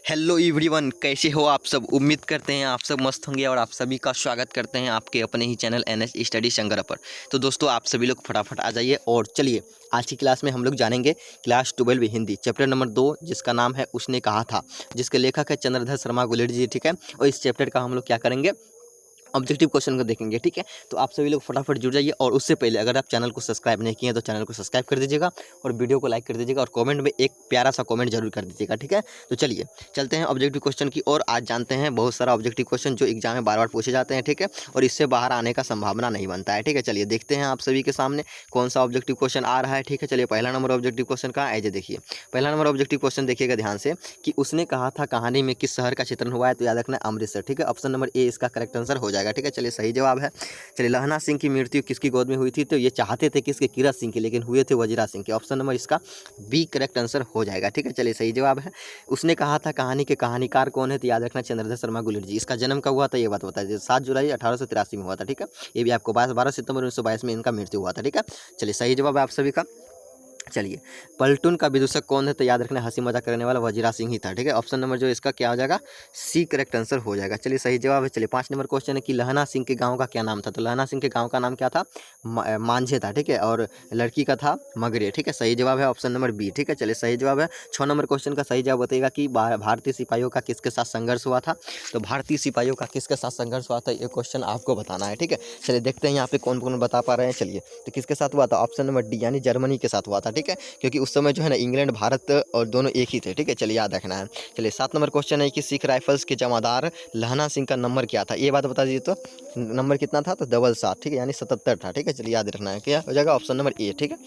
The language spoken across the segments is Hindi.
हेलो एवरीवन, कैसे हो आप सब। उम्मीद करते हैं आप सब मस्त होंगे और आप सभी का स्वागत करते हैं आपके अपने ही चैनल एनएस स्टडी शंकर पर। तो दोस्तों आप सभी लोग फटाफट आ जाइए और चलिए आज की क्लास में हम लोग जानेंगे क्लास 12 हिंदी चैप्टर नंबर 2 जिसका नाम है उसने कहा था, जिसके लेखक है चंद्रधर शर्मा गुलेरी जी। ठीक है, और इस चैप्टर का हम लोग क्या करेंगे, ऑब्जेक्टिव क्वेश्चन को देखेंगे। ठीक है, तो आप सभी लोग फटाफट जुड़ जाइए और उससे पहले अगर आप चैनल को सब्सक्राइब नहीं किए हैं तो चैनल को सब्सक्राइब कर दीजिएगा और वीडियो को लाइक कर दीजिएगा और कमेंट में एक प्यारा सा कमेंट जरूर कर दीजिएगा। ठीक है, तो चलिए चलते हैं ऑब्जेक्टिव क्वेश्चन की और आज जानते हैं बहुत सारा ऑब्जेक्टिव क्वेश्चन जो एग्जाम में बार बार पूछे जाते हैं। ठीक है, और इससे बाहर आने का संभावना नहीं बनता है। ठीक है, चलिए देखते हैं आप सभी के सामने कौन सा ऑब्जेक्टिव क्वेश्चन आ रहा है। ठीक है, चलिए पहला नंबर ऑब्जेक्टिव क्वेश्चन का आइए देखिए। पहला नंबर ऑब्जेक्टिव क्वेश्चन देखिएगा ध्यान से कि उसने कहा था कहानी में किस शहर का चित्रण हुआ है, तो याद रखना अमृतसर। ठीक है, ऑप्शन नंबर ए इसका करेक्ट आंसर हो जाएगा। ठीक है, चलिए सही जवाब है। चलिए लहना सिंह की मृत्यु किसकी गोद में हुई थी, तो ये चाहते थे किसके, कीरत सिंह की, लेकिन हुए थे वजीरा सिंह के। ऑप्शन नंबर इसका बी करेक्ट आंसर हो जाएगा। ठीक है, चलिए सही जवाब है। उसने कहा था कहानी के कहानीकार कौन है, तो याद रखना चंद्रधर शर्मा गुलेरी जी। इसका जन्म कब हुआ था ये बात बता दीजिए। 7 जुलाई 1883 में हुआ था। ठीक है, ये भी आपको 12 सितंबर 1922 में इनका मृत्यु हुआ था। ठीक है, चलिए सही जवाब है आप सभी का। चलिए पलटून का विदूषक कौन है, तो याद रखना हंसी मजाक करने वाला वजीरा सिंह ही था। ठीक है, ऑप्शन नंबर जो इसका क्या हो जाएगा, सी करेक्ट आंसर हो जाएगा। चलिए सही जवाब है। चलिए 5 नंबर क्वेश्चन है कि लहना सिंह के गांव का क्या नाम था, तो लहना सिंह के गांव का नाम क्या था, मांझे था। ठीक है, और लड़की का था मगरे। ठीक है, सही जवाब है ऑप्शन नंबर बी। ठीक है, चलिए सही जवाब है। 6 नंबर क्वेश्चन का सही जवाब बताइएगा कि भारतीय सिपाहियों का किसके साथ संघर्ष हुआ था, तो भारतीय सिपाहियों का किसके साथ संघर्ष हुआ था ये क्वेश्चन आपको बताना है। ठीक है, चलिए देखते हैं यहाँ पे कौन कौन बता पा रहे हैं। चलिए तो किसके साथ हुआ था, ऑप्शन नंबर डी यानी जर्मनी के साथ हुआ था। ठीक है, क्योंकि उस समय जो है ना इंग्लैंड भारत और दोनों एक ही थे। ठीक है, चलिए याद रखना है। चलिए 7 नंबर क्वेश्चन है कि सिख राइफल्स के जमादार लहना सिंह का नंबर क्या था, ये बात बता दीजिए। तो नंबर कितना था, तो 777। ठीक है, यानी 77 था। ठीक है, चलिए याद रखना है, क्या हो जाएगा ऑप्शन नंबर ए। ठीक है,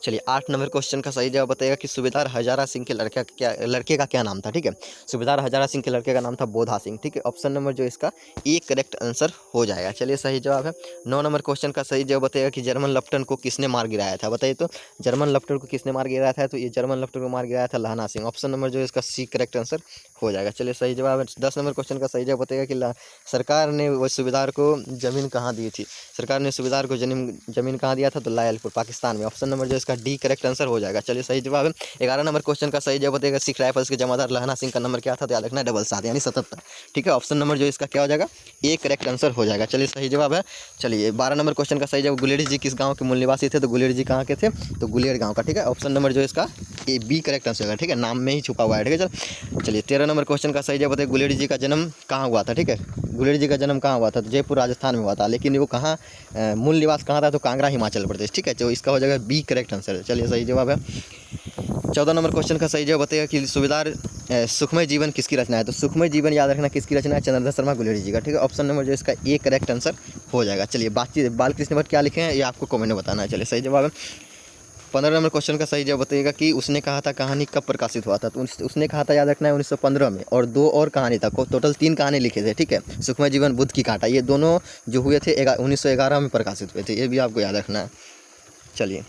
चलिए 8 नंबर क्वेश्चन का सही जवाब बताइएगा कि सूबेदार हजारा सिंह के लड़के का क्या नाम था। ठीक है, सूबेदार हजारा सिंह के लड़के का नाम था बोधा सिंह। ठीक है, ऑप्शन नंबर जो इसका ए करेक्ट आंसर हो जाएगा। चलिए सही जवाब है। 9 नंबर क्वेश्चन का सही जवाब बताइएगा कि जर्मन लेफ्टिनेंट को किसने मार गिराया था, बताइए तो जर्मन लेफ्टिनेंट को किसने मार गिराया था, तो ये जर्मन लेफ्टिनेंट को मार गिराया था लहना सिंह। ऑप्शन नंबर जो इसका सी करेक्ट आंसर हो जाएगा। चलिए सही जवाब है। 10 नंबर क्वेश्चन का सही जवाब बताएगा कि सरकार ने वो सूबेदार को जमीन कहाँ दी थी, सरकार ने सूबेदार को जमीन कहाँ दिया था, तो लायलपुर पाकिस्तान में। ऑप्शन नंबर जो इसका डी करेक्ट आंसर हो जाएगा। चलिए सही जवाब है। 11 नंबर क्वेश्चन का सही जवाब बताएगा सिख राइफल्स के जमादार लहना सिंह का नंबर क्या था, तो याद रखना 777 यानी 77। ठीक है, ऑप्शन नंबर जो इसका क्या हो जाएगा, ए करेक्ट आंसर हो जाएगा। चलिए सही जवाब है। चलिए 12 नंबर क्वेश्चन का सही जवाब गुलेरी जी किस गाँव के मूल निवासी थे, तो गुलेरी जी कहाँ के थे, तो गुलेर गाँव का। ठीक है, ऑप्शन नंबर जो इसका ए बी करेक्ट आंसर होगा। ठीक है, नाम में ही छुपा हुआ है। ठीक है, चलिए 13 नंबर क्वेश्चन का सही जवाब बताइए गुलेरी जी का जन्म कहाँ हुआ था। ठीक है, गुलेरी जी का जन्म कहाँ हुआ था, तो जयपुर राजस्थान में हुआ था, लेकिन वो कहाँ मूल निवास कहाँ था, तो कांगड़ा हिमाचल प्रदेश। ठीक है, तो इसका हो जाएगा बी करेक्ट आंसर। चलिए सही जवाब है। 14 नंबर क्वेश्चन का सही जवाब बताइएगा कि सूबेदार सुखमय जीवन किसकी रचना है, तो सुखमय जीवन याद रखना किसकी रचना है, चंद्रधर शर्मा गुलेरी जी का। ठीक है, ऑप्शन नंबर जो इसका ए करेक्ट आंसर हो जाएगा। चलिए बातचीत बालकृष्ण भट्ट क्या लिखे हैं ये आपको कमेंट में बताना है। चलिए सही जवाब है। 15 नंबर क्वेश्चन का सही जवाब बताइएगा कि उसने कहा था कहानी कब प्रकाशित हुआ था, तो उसने कहा था याद रखना है 1915 में, और 2 और कहानी था, टोटल 3 कहानी लिखे थे। ठीक है, सुखमय जीवन, बुद्ध की कांटा, ये दोनों जो हुए थे 1911 में प्रकाशित हुए थे, ये भी आपको याद रखना है। चलिए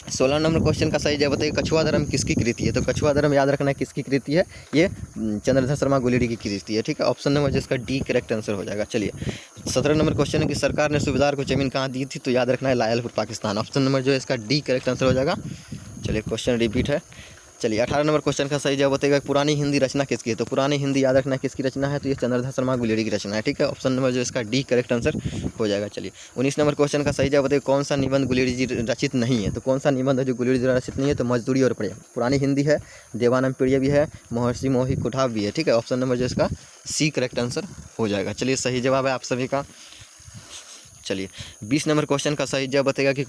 16 नंबर क्वेश्चन का सही जवाब बताइए कछुआ धर्म किसकी कृति है, तो कछुआ धर्म याद रखना है किसकी कृति है, ये चंद्रधर शर्मा गुलेरी की कृति है। ठीक है, ऑप्शन नंबर जिसका डी करेक्ट आंसर हो जाएगा। चलिए 17 नंबर क्वेश्चन है कि सरकार ने सूबेदार को जमीन कहाँ दी थी, तो याद रखना है लायलपुर पाकिस्तान। ऑप्शन नंबर जो है इसका डी करेक्ट आंसर हो जाएगा। चलिए क्वेश्चन रिपीट है। चलिए 18 नंबर क्वेश्चन का सही जवाब बताइएगा पुरानी हिंदी रचना किसकी है, तो पुरानी हिंदी याद रखना है किसकी रचना है, तो ये चंद्रधर शर्मा गुलेरी की रचना है। ठीक है, ऑप्शन नंबर जो इसका डी करेक्ट आंसर हो जाएगा। चलिए 19 नंबर क्वेश्चन का सही जवाब बताइए कौन सा निबंध गुलेरी जी रचित नहीं है, तो कौन सा निबंध है जो गुलेरी जी रचित नहीं है, तो मजदूरी और प्रेम। पुरानी हिंदी है, देवानंद प्रिय भी है, महर्षि मोहि कुठाव भी है। ठीक है, ऑप्शन नंबर जो इसका सी करेक्ट आंसर हो जाएगा। चलिए सही जवाब है आप सभी का। चलिए 20 नंबर क्वेश्चन का सही जवाब बताएगा कि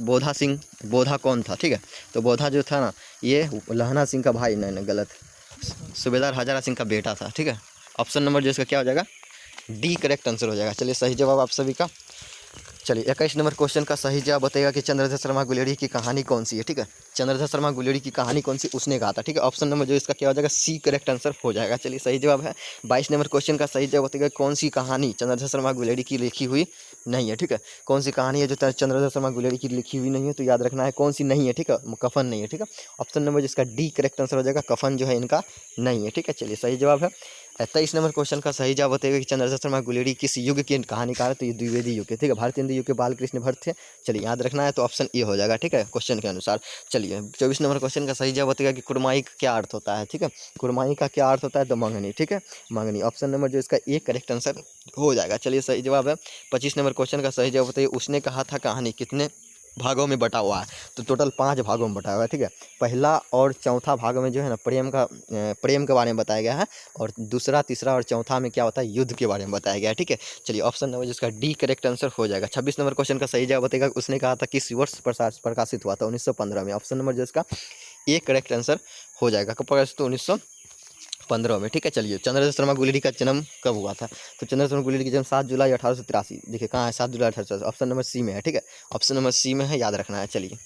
बोधा कौन था। ठीक है, तो बोधा जो था ना ये लहना सिंह का भाई, नहीं गलत, सूबेदार हजारा सिंह का बेटा था। ठीक है, ऑप्शन नंबर जो इसका क्या हो जाएगा, डी करेक्ट आंसर हो जाएगा। चलिए सही जवाब आप सभी का। चलिए 21 नंबर क्वेश्चन का सही जवाब बताएगा कि चंद्रधर शर्मा गुलेरी की कहानी कौन सी है। ठीक है, चंद्रधर शर्मा गुलेरी की कहानी कौन सी उसने कहा था। ठीक है, ऑप्शन नंबर जो इसका क्या हो जाएगा, सी करेक्ट आंसर हो जाएगा। चलिए सही जवाब है। 22 नंबर क्वेश्चन का सही जवाब बताएगा कौन सी कहानी चंद्रधर शर्मा गुलेरी की लिखी हुई नहीं है। ठीक है, कौन सी कहानी है जो चंद्रधर शर्मा गुलेरी की लिखी हुई नहीं है, तो याद रखना है कौन सी नहीं है। ठीक है, कफन नहीं है। ठीक है, ऑप्शन नंबर जिसका डी करेक्ट आंसर हो जाएगा, कफन जो है इनका नहीं है। ठीक है, चलिए सही जवाब है। 23 नंबर क्वेश्चन का सही जवाब बताइएगा कि चंद्रशेखर शर्मा गुलेरी किस युग के कहानीकार है, तो ये द्विवेदी युग के, ठीक है। भारतीय हिंदी युग के बालकृष्ण भट्ट थे। चलिए याद रखना है, तो ऑप्शन ए हो जाएगा, ठीक है, क्वेश्चन के अनुसार। चलिए 24 नंबर क्वेश्चन का सही जवाब बताइएगा कि कुरमाई का क्या अर्थ होता है, ठीक है। कुरमाई का क्या अर्थ होता है, तो मंगनी, ठीक है, मंगनी। ऑप्शन नंबर जो इसका ए करेक्ट आंसर हो जाएगा। चलिए सही जवाब है। 25 नंबर क्वेश्चन का सही जवाब बताइए, उसने कहा था कहानी कितने भागों में बटा हुआ है, तो टोटल 5 भागों में बटा हुआ है, ठीक है। पहला और चौथा भाग में जो है ना प्रेम के बारे में बताया गया है, और दूसरा, तीसरा और चौथा में क्या होता है, युद्ध के बारे में बताया गया है, ठीक है। चलिए ऑप्शन नंबर जिसका डी करेक्ट आंसर हो जाएगा। 26 नंबर क्वेश्चन का सही जवाब बताएगा, उसने कहा था किस वर्ष प्रकाशित हुआ था, 1915 में। ऑप्शन नंबर जो इसका ए करेक्ट आंसर हो जाएगा। कब प्रकाशित, 1915 में, ठीक है। चलिए चंद्रशेखर शर्मा गुलेरी का जन्म कब हुआ था, तो चंद्रशेखर शर्मा गुलेरी का जन्म 7 जुलाई 1883, देखिए कहाँ है, 7 जुलाई 1883, ऑप्शन नंबर सी में है, ठीक है, ऑप्शन नंबर सी में है, याद रखना है। चलिए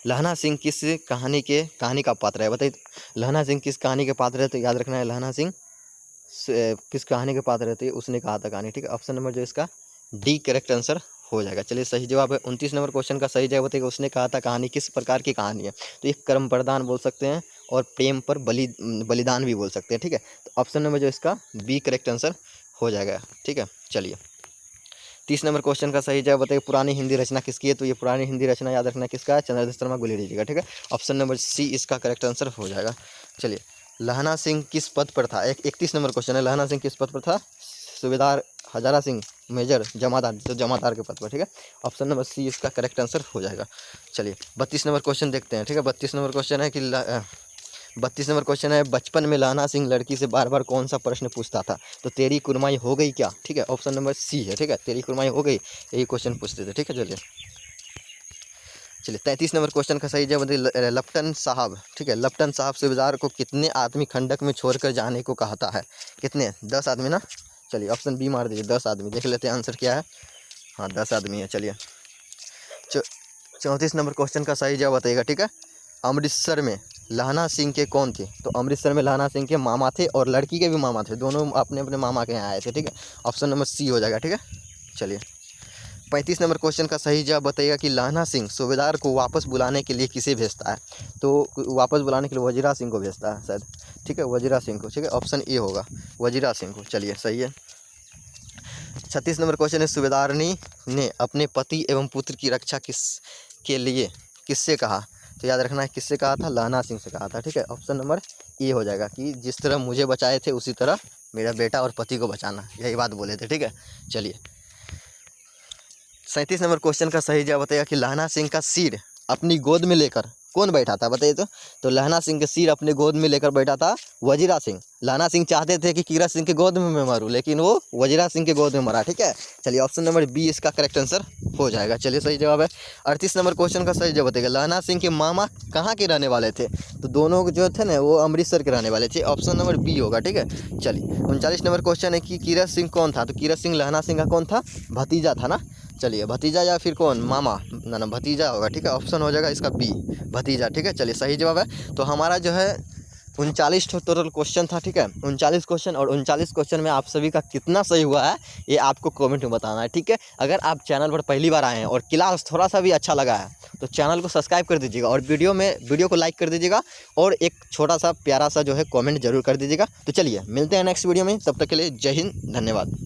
लहना सिंह किस कहानी का पात्र है, बताइए। लहना सिंह किस कहानी के पात्र है, तो याद रखना है, लहना सिंह किस कहानी के पात्र है, तो उसने कहा था कहानी, ठीक है। ऑप्शन नंबर जो इसका डी करेक्ट आंसर हो जाएगा। चलिए सही जवाब है। 29 नंबर क्वेश्चन का सही जवाब बताइएगा, उसने कहा था कहानी किस प्रकार की कहानी है, तो ये कर्म प्रदान बोल सकते हैं, और प्रेम पर बलिदान भी बोल सकते हैं, ठीक है। तो ऑप्शन नंबर जो इसका बी करेक्ट आंसर हो जाएगा, ठीक है। चलिए 30 नंबर क्वेश्चन का सही जवाब बताइए, पुरानी हिंदी रचना किसकी है, तो ये पुरानी हिंदी रचना याद रखना किसका है, चंद्रशेखर शर्मा गुलेरी जी का, ठीक है। ऑप्शन नंबर सी इसका करेक्ट आंसर हो जाएगा। चलिए लहना सिंह किस पद पर था, 31 नंबर क्वेश्चन है, लहना सिंह किस पद पर था, सूबेदार, हजारा सिंह, मेजर, जमादार, तो जमादार के पद पर, ठीक है। ऑप्शन नंबर सी इसका करेक्ट आंसर हो जाएगा। चलिए 32 नंबर क्वेश्चन देखते हैं, ठीक है। 32 नंबर क्वेश्चन है कि 32 नंबर क्वेश्चन है, बचपन में लहना सिंह लड़की से बार बार कौन सा प्रश्न पूछता था, तो तेरी कुरमाई हो गई क्या, ठीक है। ऑप्शन नंबर सी है, ठीक है, तेरी कुरमाई हो गई, यही क्वेश्चन पूछते थे, ठीक है। चलिए 33 नंबर क्वेश्चन का सही जवाब लपटन साहब, ठीक है, लपटन साहब सूबेदार को कितने आदमी खंडक में छोड़कर जाने को कहता है, कितने, 10 आदमी ना। चलिए ऑप्शन बी मार दीजिए, 10 आदमी, देख लेते हैं आंसर क्या है, हाँ 10 आदमी है। चलिए 34 नंबर क्वेश्चन का सही जवाब बताइएगा, ठीक है। अमृतसर में लहना सिंह के कौन थे, तो अमृतसर में लहना सिंह के मामा थे, और लड़की के भी मामा थे, दोनों अपने अपने मामा के यहाँ आए थे, ठीक है। ऑप्शन नंबर सी हो जाएगा, ठीक है। चलिए 35 नंबर क्वेश्चन का सही जवाब बताइएगा कि लहना सिंह सूबेदार को वापस बुलाने के लिए किसे भेजता है, तो वापस बुलाने के लिए वजीरा सिंह को भेजता है शायद, ठीक है, वजीरा सिंह को, ठीक है, ऑप्शन ए होगा, वजीरा सिंह को। चलिए सही है। 36 नंबर क्वेश्चन है, सूबेदारनी ने अपने पति एवं पुत्र की रक्षा किससे कहा, तो याद रखना है किससे कहा था, लहना सिंह से कहा था, ठीक है। ऑप्शन नंबर ए हो जाएगा कि जिस तरह मुझे बचाए थे उसी तरह मेरा बेटा और पति को बचाना, यही बात बोले थे, ठीक है। चलिए 37 नंबर क्वेश्चन का सही जवाब बताइएगा कि लहना सिंह का सिर अपनी गोद में लेकर कौन बैठा था, बताइए। तो लहना सिंह के सिर अपने गोद में लेकर बैठा था वजीरा सिंह। लहना सिंह चाहते थे कि कीरत सिंह के गोद में मैं मरूं, लेकिन वो वजीरा सिंह के गोद में मरा, ठीक है। चलिए ऑप्शन नंबर बी इसका करेक्ट आंसर हो जाएगा। चलिए सही जवाब है। 38 नंबर क्वेश्चन का सही जवाब बताइएगा, लहना सिंह के मामा कहाँ के रहने वाले थे, तो दोनों जो थे ना वो अमृतसर के रहने वाले थे, ऑप्शन नंबर बी होगा, ठीक है। चलिए 39 नंबर क्वेश्चन है कि कीरत सिंह कौन था, तो कीरत सिंह लहना सिंह का कौन था, भतीजा था ना। चलिए भतीजा या फिर कौन, मामा, ना भतीजा होगा, ठीक है, ऑप्शन हो जाएगा इसका बी, भतीजा, ठीक है। चलिए सही जवाब है। तो हमारा जो है 39 टोटल क्वेश्चन था, ठीक है, 39 क्वेश्चन, और 39 क्वेश्चन में आप सभी का कितना सही हुआ है ये आपको कमेंट में बताना है, ठीक है। अगर आप चैनल पर पहली बार आए हैं और क्लास थोड़ा सा भी अच्छा लगा है तो चैनल को सब्सक्राइब कर दीजिएगा, और वीडियो को लाइक कर दीजिएगा, और एक छोटा सा प्यारा सा जो है कमेंट जरूर कर दीजिएगा। तो चलिए मिलते हैं नेक्स्ट वीडियो में, तब तक के लिए जय हिंद, धन्यवाद।